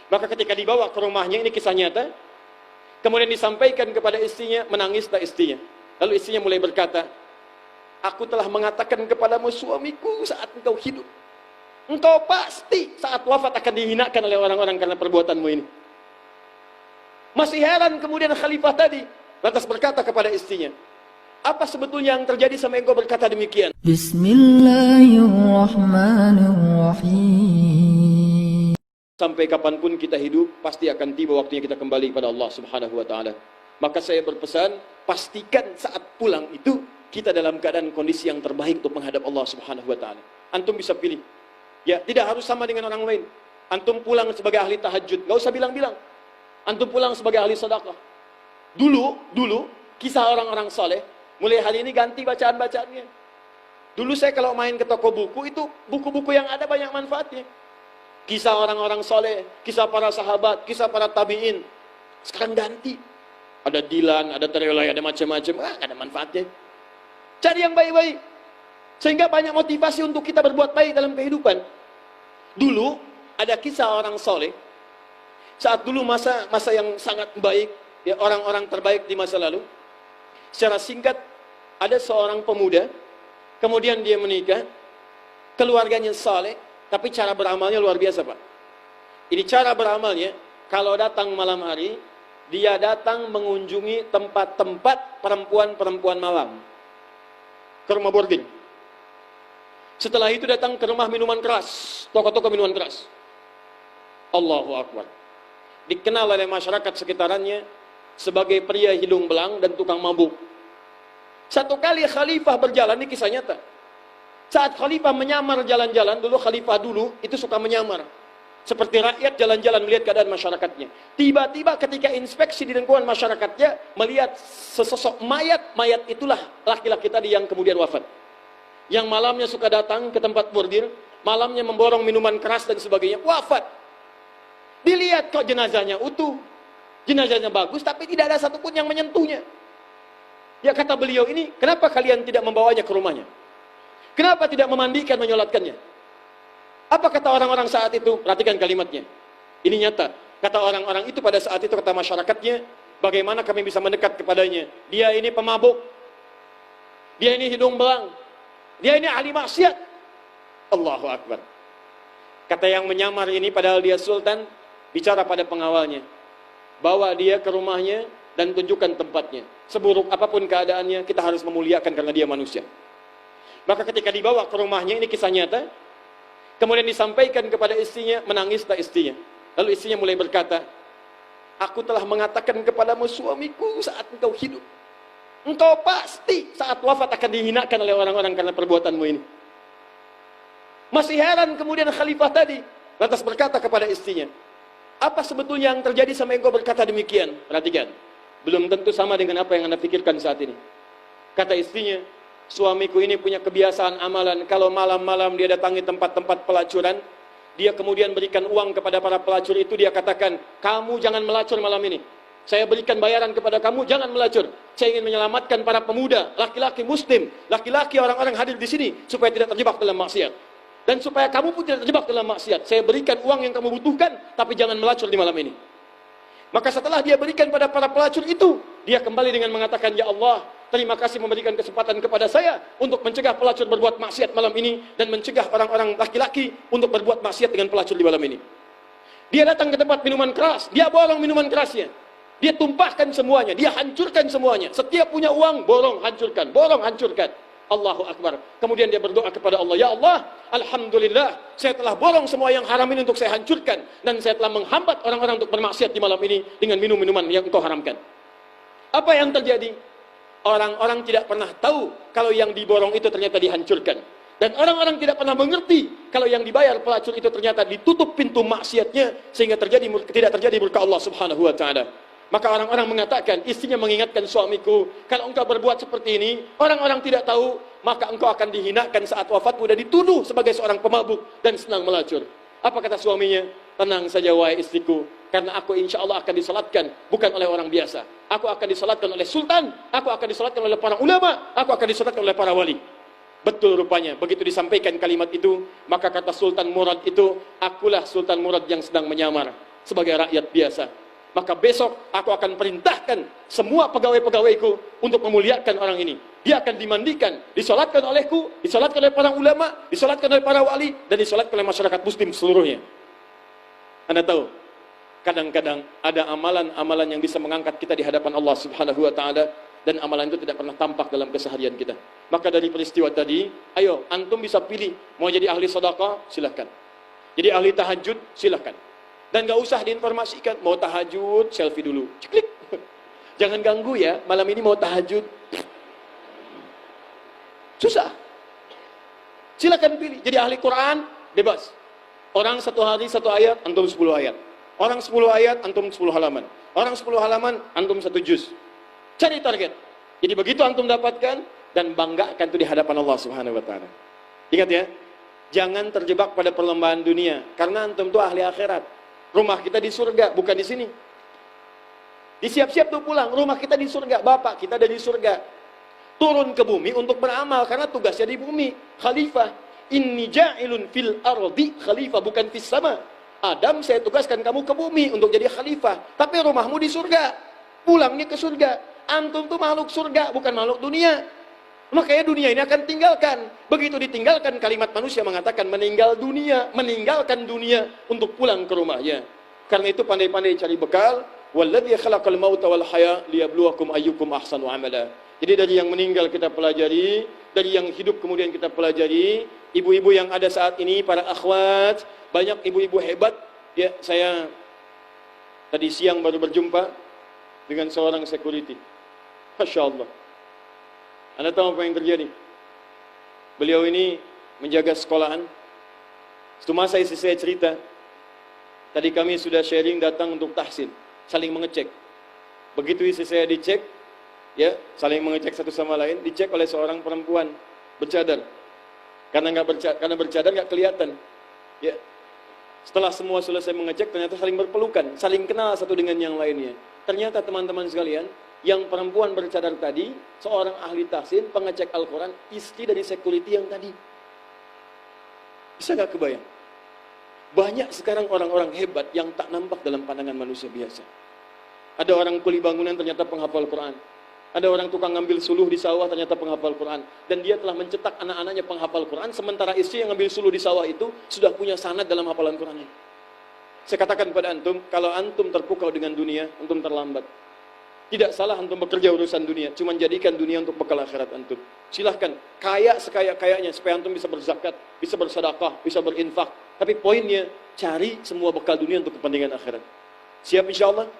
Maka ketika dibawa ke rumahnya, ini kisah nyata, kemudian disampaikan kepada istrinya, menangislah istrinya. Lalu istrinya mulai berkata, aku telah mengatakan kepadamu suamiku saat engkau hidup, engkau pasti saat wafat akan dihinakan oleh orang-orang karena perbuatanmu ini. Masih heran kemudian khalifah tadi, lantas berkata kepada istrinya, apa sebetulnya yang terjadi sampai engkau berkata demikian? Bismillahirrahmanirrahim. Sampai kapanpun kita hidup, pasti akan tiba waktunya kita kembali kepada Allah Subhanahu wa Ta'ala. Maka saya berpesan, pastikan saat pulang itu kita dalam keadaan kondisi yang terbaik untuk menghadap Allah Subhanahu wa Ta'ala. Antum bisa pilih. Ya, tidak harus sama dengan orang lain. Antum pulang sebagai ahli tahajud, gak usah bilang-bilang. Antum pulang sebagai ahli sedekah. Dulu kisah orang-orang soleh, mulai hari ini ganti bacaan-bacaannya. Dulu saya kalau main ke toko buku, itu buku-buku yang ada banyak manfaatnya. Kisah orang-orang soleh, kisah para sahabat, kisah para tabi'in. Sekarang ganti. Ada Dilan, ada Teriolai, ada macam-macam. Gak ada manfaatnya. Cari yang baik-baik. Sehingga banyak motivasi untuk kita berbuat baik dalam kehidupan. Dulu ada kisah orang soleh. Saat dulu masa yang sangat baik, ya, orang-orang terbaik di masa lalu. Secara singkat, ada seorang pemuda, kemudian dia menikah, keluarganya saleh, tapi cara beramalnya luar biasa, Pak. Ini cara beramalnya, kalau datang malam hari, dia datang mengunjungi tempat-tempat perempuan-perempuan malam. Ke rumah boarding. Setelah itu datang ke rumah minuman keras, toko-toko minuman keras. Allahu Akbar. Dikenal oleh masyarakat sekitarannya sebagai pria hidung belang dan tukang mabuk. Satu kali khalifah berjalan, ini kisah nyata. Saat khalifah menyamar jalan-jalan, dulu khalifah dulu itu suka menyamar. Seperti rakyat jalan-jalan melihat keadaan masyarakatnya. Tiba-tiba ketika inspeksi di lingkungan masyarakatnya, melihat sesosok mayat itulah laki-laki tadi yang kemudian wafat. Yang malamnya suka datang ke tempat bordir, malamnya memborong minuman keras dan sebagainya, wafat. Dilihat kok jenazahnya utuh, jenazahnya bagus, tapi tidak ada satupun yang menyentuhnya. Ya kata beliau ini, kenapa kalian tidak membawanya ke rumahnya? Kenapa tidak memandikan, menyolatkannya? Apa kata orang-orang saat itu? Perhatikan kalimatnya. Ini nyata. Kata orang-orang itu pada saat itu, kata masyarakatnya, bagaimana kami bisa mendekat kepadanya? Dia ini pemabuk. Dia ini hidung belang. Dia ini ahli maksiat. Allahu Akbar. Kata yang menyamar ini, padahal dia sultan, bicara pada pengawalnya, bawa dia ke rumahnya dan tunjukkan tempatnya. Seburuk apapun keadaannya, kita harus memuliakan karena dia manusia. Maka ketika dibawa ke rumahnya, ini kisah nyata, kemudian disampaikan kepada istrinya, menangislah istrinya. Lalu istrinya mulai berkata, aku telah mengatakan kepadamu suamiku saat engkau hidup, engkau pasti saat wafat akan dihinakan oleh orang-orang karena perbuatanmu ini. Masih heran kemudian khalifah tadi, lantas berkata kepada istrinya, apa sebetulnya yang terjadi sampai engkau berkata demikian? Perhatikan, belum tentu sama dengan apa yang Anda pikirkan saat ini. Kata istrinya, suamiku ini punya kebiasaan amalan, kalau malam-malam dia datangi tempat-tempat pelacuran, dia kemudian berikan uang kepada para pelacur itu, dia katakan, kamu jangan melacur malam ini. Saya berikan bayaran kepada kamu, jangan melacur. Saya ingin menyelamatkan para pemuda, laki-laki muslim, laki-laki orang-orang hadir di sini, supaya tidak terjebak dalam maksiat. Dan supaya kamu pun tidak terjebak dalam maksiat. Saya berikan uang yang kamu butuhkan, tapi jangan melacur di malam ini. Maka setelah dia berikan pada para pelacur itu, dia kembali dengan mengatakan, ya Allah, terima kasih memberikan kesempatan kepada saya untuk mencegah pelacur berbuat maksiat malam ini, dan mencegah orang-orang laki-laki untuk berbuat maksiat dengan pelacur di malam ini. Dia datang ke tempat minuman keras, dia borong minuman kerasnya. Dia tumpahkan semuanya, dia hancurkan semuanya. Setiap punya uang, borong, hancurkan, borong, hancurkan. Allahu Akbar. Kemudian dia berdoa kepada Allah, ya Allah, alhamdulillah, saya telah borong semua yang haram ini untuk saya hancurkan, dan saya telah menghambat orang-orang untuk bermaksiat di malam ini dengan minum-minuman yang engkau haramkan. Apa yang terjadi? Orang-orang tidak pernah tahu kalau yang diborong itu ternyata dihancurkan. Dan orang-orang tidak pernah mengerti kalau yang dibayar pelacur itu ternyata ditutup pintu maksiatnya, sehingga tidak terjadi murka Allah Subhanahu wa Ta'ala. Maka orang-orang mengatakan, istrinya mengingatkan, suamiku, kalau engkau berbuat seperti ini, orang-orang tidak tahu, maka engkau akan dihinakan saat wafatmu dan dituduh sebagai seorang pemabuk dan senang melacur. Apa kata suaminya? Tenang saja wahai istriku, karena aku insya Allah akan disalatkan, bukan oleh orang biasa. Aku akan disalatkan oleh sultan, aku akan disalatkan oleh para ulama, aku akan disalatkan oleh para wali. Betul rupanya, begitu disampaikan kalimat itu, maka kata Sultan Murad itu, akulah Sultan Murad yang sedang menyamar. sebagai rakyat biasa. Maka besok aku akan perintahkan semua pegawai-pegawaiku untuk memuliakan orang ini. Dia akan dimandikan, disolatkan olehku, disolatkan oleh para ulama, disolatkan oleh para wali, dan disolatkan oleh masyarakat muslim seluruhnya. Anda tahu, kadang-kadang ada amalan-amalan yang bisa mengangkat kita di hadapan Allah Subhanahu wa taala, dan amalan itu tidak pernah tampak dalam keseharian kita. Maka dari peristiwa tadi, ayo antum bisa pilih mau jadi ahli sedekah, silahkan. Jadi ahli tahajud, silahkan. Dan gak usah diinformasikan, mau tahajud, selfie dulu. Klik. Jangan ganggu ya, malam ini mau tahajud. Susah. Silakan pilih. Jadi ahli Quran, bebas. Orang 1 hari 1 ayat, antum 10 ayat. Orang 10 ayat, antum 10 halaman. Orang 10 halaman, antum 1 juz. Cari target. Jadi begitu antum dapatkan, dan banggakan itu di hadapan Allah Subhanahu wa taala. Ingat ya, jangan terjebak pada perlombaan dunia, karena antum itu ahli akhirat. Rumah kita di surga, bukan di sini. Disiap-siap tuh pulang, rumah kita di surga, bapak kita ada di surga. Turun ke bumi untuk beramal, karena tugasnya di bumi. Khalifah, inni ja'ilun fil ardi khalifah, bukan fis sama. Adam, saya tugaskan kamu ke bumi untuk jadi khalifah. Tapi rumahmu di surga, pulangnya ke surga. Antum tuh makhluk surga, bukan makhluk dunia. Makanya dunia ini akan tinggalkan. Begitu ditinggalkan, kalimat manusia mengatakan meninggalkan dunia untuk pulang ke rumahnya. Karena itu pandai-pandai cari bekal. Walladzi khalaqal mauta wal haya liyabluwakum ayyukum ahsanu amala. Jadi dari yang meninggal kita pelajari, dari yang hidup kemudian kita pelajari. Ibu-ibu yang ada saat ini, para akhwat, banyak ibu-ibu hebat. Ya, saya tadi siang baru berjumpa dengan seorang security. Masya Allah. Anda tahu apa yang terjadi? Beliau ini menjaga sekolahan. Satu masa istri saya cerita, tadi kami sudah sharing datang untuk tahsin, saling mengecek. Begitu istri saya dicek, ya, saling mengecek satu sama lain, dicek oleh seorang perempuan bercadar. Karena bercadar nggak kelihatan. Ya. Setelah semua selesai mengecek, ternyata saling berpelukan, saling kenal satu dengan yang lainnya. Ternyata teman-teman sekalian, yang perempuan bercadar tadi, seorang ahli tahsin, pengecek Al-Quran, istri dari security yang tadi. Bisa gak kebayang? Banyak sekarang orang-orang hebat yang tak nampak dalam pandangan manusia biasa. Ada orang kuli bangunan ternyata penghafal Quran. Ada orang tukang ngambil suluh di sawah ternyata penghafal Quran. Dan dia telah mencetak anak-anaknya penghafal Quran, sementara istri yang ngambil suluh di sawah itu sudah punya sanad dalam hafalan Qurannya. Saya katakan pada antum, kalau antum terpukau dengan dunia, antum terlambat. Tidak salah antum bekerja urusan dunia, cuma jadikan dunia untuk bekal akhirat antum. Silahkan, kaya sekaya-kayanya, supaya antum bisa berzakat, bisa bersedekah, bisa berinfak. Tapi poinnya, cari semua bekal dunia untuk kepentingan akhirat. Siap insya Allah?